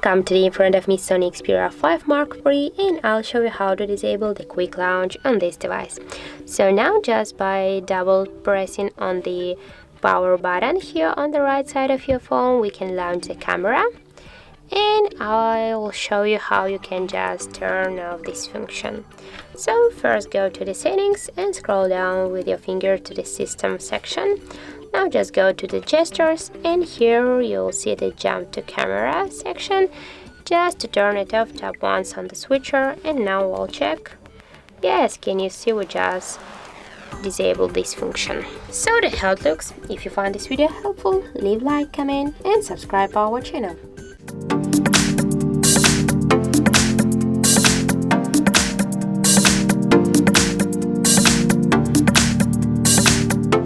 Welcome to the in front of me SONY Xperia 5 Mark III, and I'll show you how to disable the quick launch on this device. So now just by double pressing on the power button here on the right side of your phone, we can launch the camera, and I will show you how you can just turn off this function. So first go to the settings and scroll down with your finger to the system section. Now just go to the gestures, and here you'll see the jump to camera section. Just to turn it off, tap once on the switcher, and now we'll check. Yes, can you see we just disabled this function. So that's how it looks. If you find this video helpful, leave like, comment and subscribe our channel.